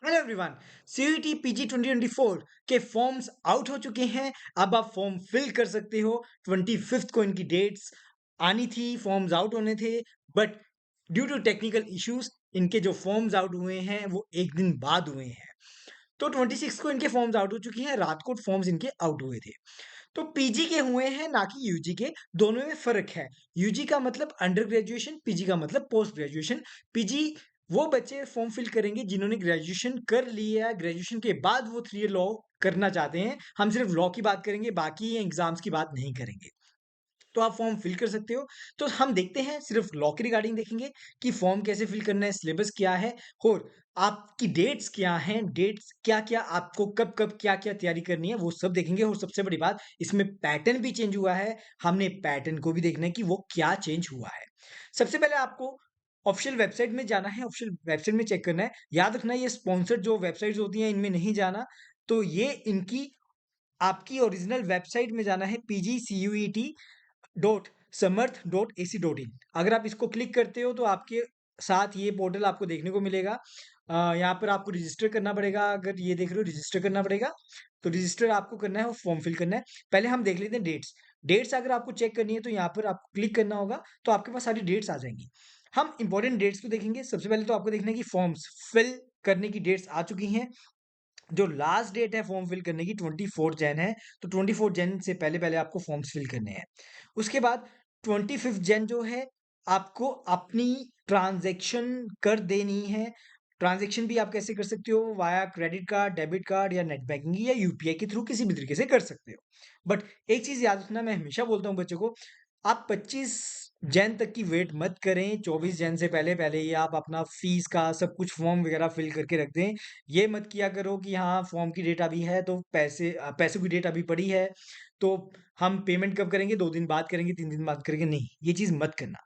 Hello everyone. CET PG 2024 के forms out हो चुके हैं। अब आप फॉर्म फिल कर सकते हो। 25th को इनकी डेट्स आनी थी, फॉर्म्स आउट होने थे, but due to technical issues इनके जो फॉर्म्स आउट हुए हैं वो एक दिन बाद हुए हैं। तो 26 को इनके फॉर्म्स आउट हो चुकी हैं, रात को फॉर्म्स इनके आउट हुए थे। तो पीजी के हुए हैं ना कि यूजी के, दोनों में फर्क है। यूजी का मतलब अंडर ग्रेजुएशन, पीजी का मतलब पोस्ट ग्रेजुएशन। पीजी वो बच्चे फॉर्म फिल करेंगे जिन्होंने ग्रेजुएशन कर लिया है, ग्रेजुएशन के बाद वो 3 ईयर लॉ करना चाहते हैं। हम सिर्फ लॉ की बात करेंगे, बाकी एग्जाम्स की बात नहीं करेंगे। तो आप फॉर्म फिल कर सकते हो। तो हम देखते हैं, सिर्फ लॉ के रिगार्डिंग देखेंगे कि फॉर्म कैसे फिल करना है, सिलेबस क्या है और आपकी डेट्स क्या हैं, डेट्स क्या-क्या आपको कब-कब क्या-क्या तैयारी करनी है, वो सब देखेंगे। और सबसे बड़ी बात, इसमें पैटर्न भी चेंज हुआ है। हमने पैटर्न को भी देखना है कि वो क्या चेंज हुआ है। सबसे पहले आपको ऑफिशियल वेबसाइट में जाना है, ऑफिशियल वेबसाइट में चेक करना है। याद रखना, ये स्पॉन्सर्ड जो वेबसाइट्स होती हैं, इनमें नहीं जाना। तो ये इनकी आपकी ओरिजिनल वेबसाइट में जाना है, pgcut.समर्थ.ac.in। अगर आप इसको क्लिक करते हो तो आपके साथ ये पोर्टल आपको देखने को मिलेगा। यहाँ पर आपको रजिस्टर करना पड़ेगा। अगर ये देख रहे हो, रजिस्टर करना पड़ेगा। तो रजिस्टर आपको करना है और फॉर्म फिल करना है। पहले हम देख लेते हैं डेट्स। डेट्स अगर आपको चेक करनी है तो यहाँ पर आपको क्लिक करना होगा, तो आपके पास सारी डेट्स आ जाएंगी। हम इंपॉर्टेंट डेट्स को देखेंगे। सबसे पहले तो आपको देखना है कि फॉर्म्स फिल करने की डेट्स आ चुकी हैं। जो लास्ट डेट है फॉर्म फिल करने की 24 जैन है। तो 24 जैन से पहले पहले आपको फॉर्म्स फिल करने हैं। उसके बाद 25 जैन जो है, आपको अपनी ट्रांजैक्शन कर देनी है। ट्रांजैक्शन भी आप कैसे कर सकते हो, via credit card, debit card या नेट बैंकिंग या यूपीआई के थ्रू किसी भी तरीके से कर सकते हो। बट एक चीज याद रखना, मैं हमेशा बोलता हूँ बच्चों को, आप 25 जैन तक की वेट मत करें। 24 जैन से पहले पहले ही आप अपना फीस का सब कुछ फॉर्म वगैरह फिल करके रख दें। ये मत किया करो कि हाँ, फॉर्म की डेट अभी है तो पैसों की डेट अभी पड़ी है, तो हम पेमेंट कब करेंगे, 2 दिन बाद करेंगे, 3 दिन बाद करेंगे, नहीं, ये चीज़ मत करना।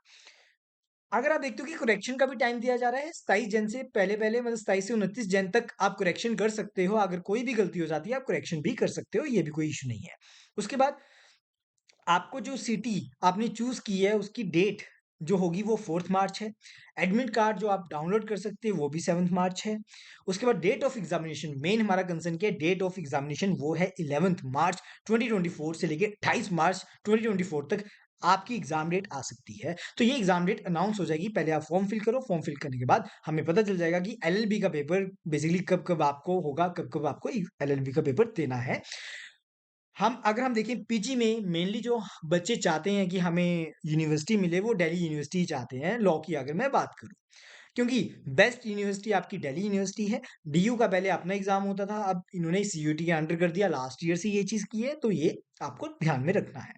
अगर आप देखते हो कि करेक्शन का भी टाइम दिया जा रहा है 27 जन से पहले-पहले, मतलब 27 से 29 जन तक आप करेक्शन कर सकते हो। अगर कोई भी गलती हो जाती है, आप करेक्शन भी कर सकते हो, ये भी कोई इश्यू नहीं है। उसके बाद आपको जो सिटी आपने चूज़ की है, उसकी डेट जो होगी वो 4th मार्च है। एडमिट कार्ड जो आप डाउनलोड कर सकते हो वो भी 7th मार्च है। उसके बाद डेट ऑफ एग्ज़ामिनेशन, मेन हमारा कंसर्न क्या है, डेट ऑफ एग्ज़ामिनेशन वो है 11th मार्च 2024 से लेके 28 मार्च 2024 तक आपकी एग्ज़ाम डेट आ सकती है। तो ये एग्ज़ाम डेट अनाउंस हो जाएगी। पहले आप फॉर्म फिल करो, फॉर्म फिल करने के बाद हमें पता चल जाएगा कि एलएलबी का पेपर बेसिकली कब-कब आपको होगा, कब-कब आपको एलएलबी का पेपर देना है। अगर हम देखें पीजी में मेनली जो बच्चे चाहते हैं कि हमें यूनिवर्सिटी मिले, वो दिल्ली यूनिवर्सिटी चाहते हैं, लॉ की अगर मैं बात करूँ। क्योंकि बेस्ट यूनिवर्सिटी आपकी दिल्ली यूनिवर्सिटी है। डीयू का पहले अपना एग्ज़ाम होता था, अब इन्होंने सीयूईटी के अंडर कर दिया, लास्ट ईयर से ये चीज़ की है, तो ये आपको ध्यान में रखना है।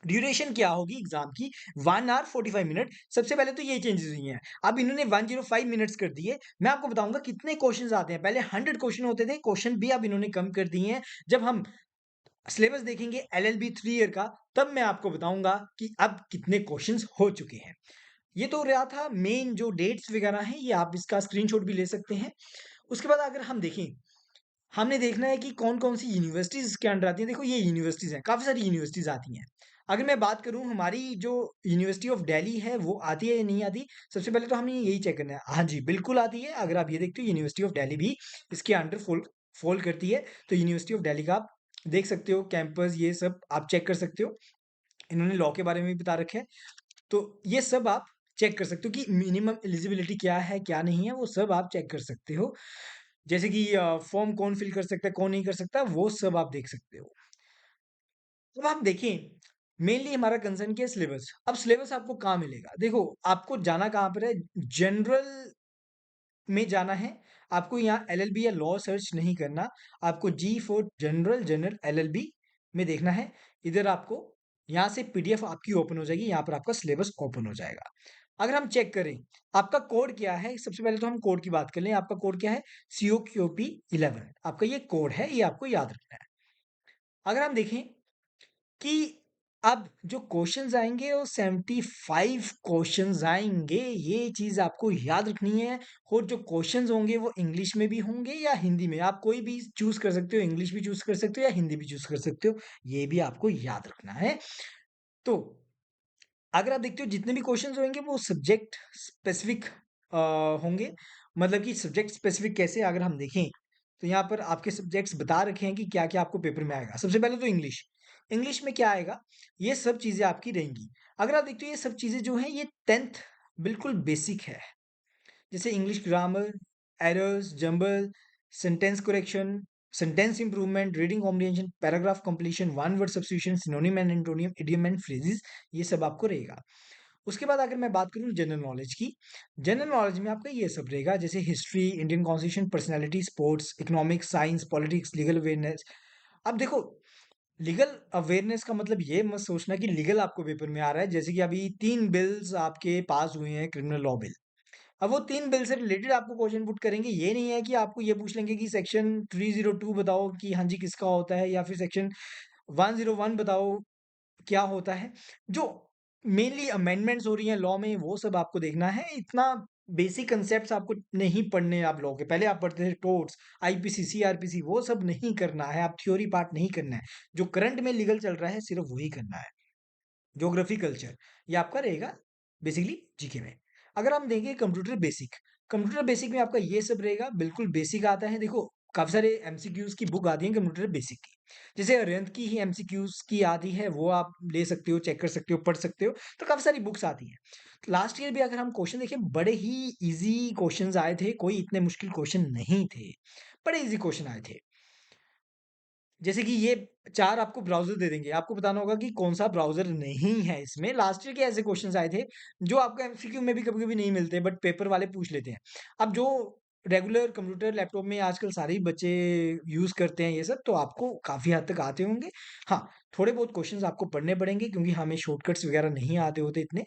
ड्यूरेशन क्या होगी एग्ज़ाम की, 1 ऑवर 45 मिनट। सबसे पहले तो ये चेंजेज़ हुई हैं। अब इन्होंने 105 मिनट्स कर दिए। मैं आपको बताऊँगा कितने क्वेश्चन्स आते हैं। पहले 100 क्वेश्चन होते थे, क्वेश्चन भी अब इन्होंने कम कर दिए हैं। जब हम सिलेबस देखेंगे एलएलबी 3 ईयर का, तब मैं आपको बताऊंगा कि अब कितने क्वेश्चंस हो चुके हैं। ये तो रहा था मेन जो डेट्स वगैरह हैं, ये आप इसका स्क्रीनशॉट भी ले सकते हैं। उसके बाद अगर हम देखें, हमने देखना है कि कौन-कौन सी यूनिवर्सिटीज़ इसके अंडर आती हैं। देखो ये यूनिवर्सिटीज़ हैं, काफ़ी सारी यूनिवर्सिटीज़ आती हैं। अगर मैं बात करूँ, हमारी जो यूनिवर्सिटी ऑफ दिल्ली है वो आती है या नहीं आती? सबसे पहले तो हमें यही चेक करना है। हाँ जी, बिल्कुल आती है। अगर आप ये देखते हो, यूनिवर्सिटी ऑफ दिल्ली भी इसके अंडर फ़ॉल करती है। तो यूनिवर्सिटी ऑफ दिल्ली का आप देख सकते हो, कैंपस ये सब आप चेक कर सकते हो। इन्होंने लॉ के बारे में भी बता रखा है। तो ये सब आप चेक कर सकते हो कि मिनिमम एलिजिबिलिटी क्या है, क्या नहीं है, वो सब आप चेक कर सकते हो। जैसे कि फॉर्म कौन फिल कर सकता है, कौन नहीं कर सकता, वो सब आप देख सकते हो। अब आप देखें, मेनली हमारा कंसर्न क्या है, सिलेबस। अब सिलेबस आपको कहाँ मिलेगा? देखो, आपको जाना कहाँ पर है, जनरल में जाना है। आपको यहाँ एलएलबी या लॉ सर्च नहीं करना। आपको जी फॉर जनरल एलएलबी में देखना है। इधर आपको यहाँ से पीडीएफ आपकी ओपन हो जाएगी, यहाँ पर आपका सिलेबस ओपन हो जाएगा। अगर हम चेक करें, आपका कोड क्या है? सबसे पहले तो हम कोड की बात कर लें। आपका कोड क्या है? COQP 11 आपका ये कोड है, ये आपको याद रखना है। अगर हम देखें कि अब जो क्वेश्चंस आएँगे वो 75 क्वेश्चंस आएँगे, ये चीज़ आपको याद रखनी है। और जो क्वेश्चंस होंगे वो इंग्लिश में भी होंगे या हिंदी में, आप कोई भी चूज़ कर सकते हो, इंग्लिश भी चूज़ कर सकते हो या हिंदी भी चूज़ कर सकते हो, ये भी आपको याद रखना है। तो अगर आप देखते हो जितने भी क्वेश्चंस होंगे वो सब्जेक्ट स्पेसिफिक होंगे। मतलब कि सब्जेक्ट स्पेसिफिक कैसे अगर हम देखें, तो यहाँ पर आपके सब्जेक्ट्स बता रखे हैं कि क्या-क्या आपको पेपर में आएगा। सबसे पहले तो इंग्लिश, इंग्लिश में क्या आएगा, ये सब चीज़ें आपकी रहेंगी। अगर आप देखते हो ये सब चीज़ें जो हैं ये 10th बिल्कुल बेसिक है। जैसे English grammar, errors, jumble, sentence correction, sentence improvement, reading comprehension, paragraph completion, one word substitution, synonym and antonym, idiom and phrases, ये सब आपको रहेगा। उसके बाद अगर मैं बात करूँ जनरल नॉलेज की, जनरल नॉलेज में आपका ये सब रहेगा जैसे history, Indian constitution, personality, sports, economics, science, politics, legal awareness. अब देखो, लीगल अवेयरनेस का मतलब ये मत सोचना कि लीगल आपको पेपर में आ रहा है, जैसे कि अभी 3 बिल्स आपके पास हुए हैं क्रिमिनल लॉ बिल। अब वो 3 बिल से रिलेटेड आपको क्वेश्चन पुट करेंगे, ये नहीं है कि आपको ये पूछ लेंगे कि सेक्शन 302 बताओ कि हाँ जी किसका होता है, या फिर सेक्शन 101 बताओ क्या होता है। जो मेनली अमेंडमेंट्स हो रही हैं लॉ में वो सब आपको देखना है। इतना बेसिक कंसेप्ट्स आपको नहीं पढ़ने आप लॉ के। पहले आप पढ़ते थे टोट्स, आईपीसी, सीआरपीसी, वो सब नहीं करना है, आप थ्योरी पार्ट नहीं करना है। जो करंट में लीगल चल रहा है सिर्फ वही करना है। ज्योग्राफी, कल्चर, ये आपका रहेगा बेसिकली जीके में। अगर हम देखें कंप्यूटर बेसिक, कंप्यूटर बेसिक में आपका ये सब रहेगा, बिल्कुल बेसिक आता है। देखो काफी सारे एमसीक्यूज की बुक आती है कंप्यूटर बेसिक की, जैसे अरिहंत की ही एमसीक्यूज की आती है, वो आप ले सकते हो, चेक कर सकते हो, पढ़ सकते हो। तो काफी सारी बुक्स आती हैं। लास्ट ईयर भी अगर हम क्वेश्चन देखें, बड़े ही इजी क्वेश्चंस आए थे, कोई इतने मुश्किल क्वेश्चन नहीं थे, बड़े इजी क्वेश्चन आए थे। जैसे कि ये 4 आपको ब्राउज़र दे देंगे, आपको बताना होगा कि कौन-सा ब्राउज़र नहीं है इसमें। लास्ट ईयर के ऐसे क्वेश्चन्स आए थे, जो आपको एमसीक्यू में भी कभी-कभी नहीं मिलते, बट पेपर वाले पूछ लेते हैं। अब जो रेगुलर कंप्यूटर, लैपटॉप में आजकल सारे ही बच्चे यूज़ करते हैं ये सब, तो आपको काफ़ी हद तक आते होंगे। हाँ, थोड़े बहुत क्वेश्चन्स आपको पढ़ने पड़ेंगे क्योंकि हमें शॉर्टकट्स वगैरह नहीं आते होते इतने।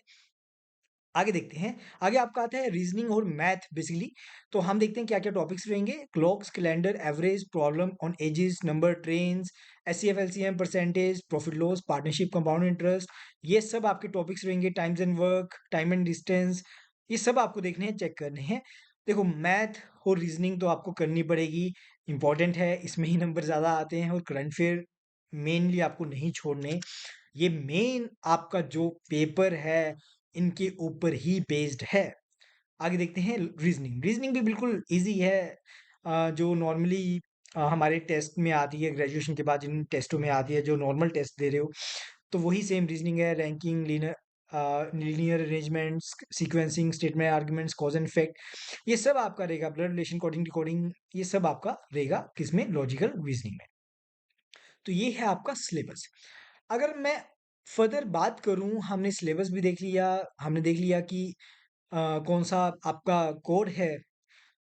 आगे देखते हैं। आगे आपका आता है रीजनिंग और मैथ बेसिकली। तो हम देखते हैं क्या-क्या टॉपिक्स रहेंगे। Clocks, calendar, average, problem on edges, number, trains, HCF, LCM, percentage, profit loss, partnership, compound interest, ये सब आपके टॉपिक्स रहेंगे। Times and work, time and distance, ये सब आपको देखने हैं, चेक करने हैं। देखो मैथ और रीजनिंग तो आपको करनी पड़ेगी, इंपॉर्टेंट है, इसमें ही नंबर ज़्यादा आते हैं, और करंट अफेयर मेनली आपको नहीं छोड़ने। ये मेन आपका जो पेपर है, इनके ऊपर ही बेस्ड है। आगे देखते हैं रीजनिंग। रीजनिंग भी बिल्कुल ईज़ी है, जो नॉर्मली हमारे टेस्ट में आती है, ग्रेजुएशन के बाद जिन टेस्टों में आती है, जो नॉर्मल टेस्ट दे रहे हो, तो वही सेम रीजनिंग है। Ranking, linear arrangements, sequencing, statement arguments, cause and effect, ये सब आपका रहेगा। ब्लड रिलेशन, कोडिंग, डिकोडिंग, ये सब आपका रहेगा किसमें? लॉजिकल रीजनिंग में। तो ये है आपका सिलेबस। अगर मैं फर्दर बात करूँ, हमने सिलेबस भी देख लिया, हमने देख लिया कि कौन-सा आपका कोड है।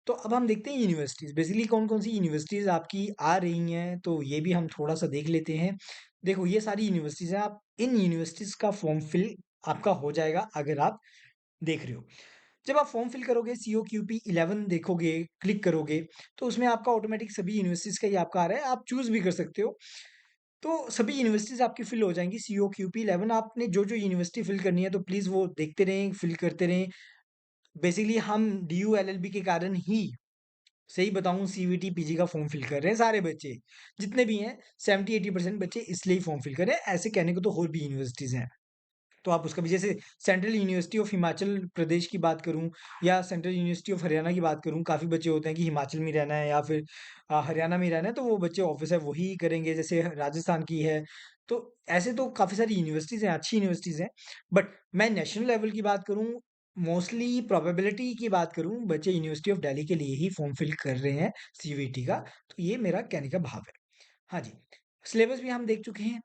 तो अब हम देखते हैं यूनिवर्सिटीज़, बेसिकली कौन-कौन सी यूनिवर्सिटीज़ आपकी आ रही हैं, तो ये भी हम थोड़ा-सा देख लेते हैं। देखो ये सारी यूनिवर्सिटीज़ हैं, आप इन यूनिवर्सिटीज़ का फॉर्म फिल आपका हो जाएगा अगर आप देख रहे हो। जब आप फॉर्म फिल करोगे, सीओक्यूपी 11 देखोगे, क्लिक करोगे, तो उसमें आपका ऑटोमेटिक सभी यूनिवर्सिटीज़ का ही आपका आ रहा है, आप चूज़ भी कर सकते हो। तो सभी यूनिवर्सिटीज़ आपकी फिल हो जाएँगी, सीओक्यूपी 11। आपने जो-जो यूनिवर्सिटी फिल करनी है, तो प्लीज़ वो देखते रहें, फिल करते रहें। बेसिकली हम डीयू एलएलबी के कारण ही, सही बताऊँ, सीवीटी, पीजी का फॉर्म फिल कर रहे हैं सारे बच्चे। जितने भी हैं 70-80% बच्चे इसलिए ही फॉर्म फिल कर रहे हैं। ऐसे कहने को तो और भी यूनिवर्सिटीज़ हैं। तो आप उसका भी, जैसे central university of Himachal Pradesh की बात करूँ, या सेंट्रल यूनिवर्सिटी ऑफ हरियाणा की बात करूँ, काफ़ी बच्चे होते हैं कि हिमाचल में रहना है या फिर हरियाणा में रहना है, तो वो बच्चे ऑब्वियस है वही करेंगे, जैसे राजस्थान की है। तो ऐसे तो काफ़ी सारी यूनिवर्सिटीज़ हैं, अच्छी यूनिवर्सिटीज़ हैं। बट मैं नेशनल लेवल की बात करूँ, मोस्टली प्रोबेबिलिटी की बात करूँ, बच्चे यूनिवर्सिटी ऑफ दिल्ली के लिए ही फॉर्म फिल कर रहे हैं सीवीटी का। तो ये मेरा कहने का भाव है। हाँ जी, सिलेबस भी हम देख चुके हैं।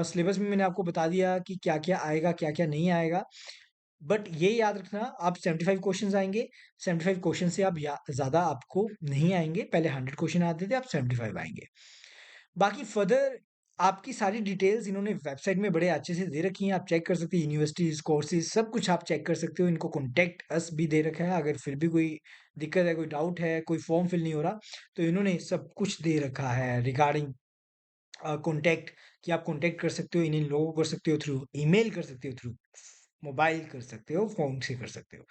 सिलेबस में मैंने आपको बता दिया कि क्या-क्या आएगा, क्या-क्या नहीं आएगा। बट ये याद रखना, आप 75 क्वेश्चन्स आएँगे, 75 क्वेश्चन से अब या ज़्यादा आपको नहीं आएँगे। पहले 100 क्वेश्चन आते थे, अब 75 आएँगे। बाकी फर्दर आपकी सारी डिटेल्स इन्होंने वेबसाइट में बड़े अच्छे से दे रखी हैं, आप चेक कर सकते हैं, यूनिवर्सिटीज़, कोर्सेज़, सब कुछ आप चेक कर सकते हो। इनको कॉन्टैक्ट अस भी दे रखा है, अगर फिर भी कोई दिक्कत है, कोई डाउट है, कोई फॉर्म फिल नहीं हो रहा, तो इन्होंने सब कुछ दे रखा है रिगार्डिंग कॉन्टैक्ट, कि आप कॉन्टैक्ट कर सकते हो, इन लोगों को कर सकते हो थ्रू ईमेल, कर सकते हो थ्रू मोबाइल, कर सकते हो, फ़ोन से कर सकते हो।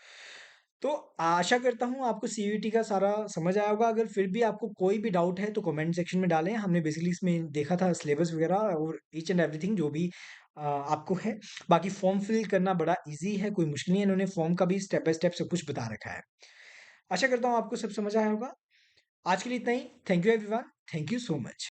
तो आशा करता हूँ आपको सीयूईटी का सारा समझ आया होगा। अगर फिर भी आपको कोई भी डाउट है तो कमेंट सेक्शन में डालें। हमने बेसिकली इसमें देखा था सिलेबस वगैरह और ईच एंड एवरीथिंग जो भी आपको है। बाकी फॉर्म फिल करना बड़ा ईज़ी है, कोई मुश्किल नहीं है। इन्होंने फॉर्म का भी स्टेप बाय स्टेप सब कुछ बता रखा है। आशा करता हूँ आपको सब समझ आया होगा। आज के लिए इतना ही। Thank you everyone. Thank you so much.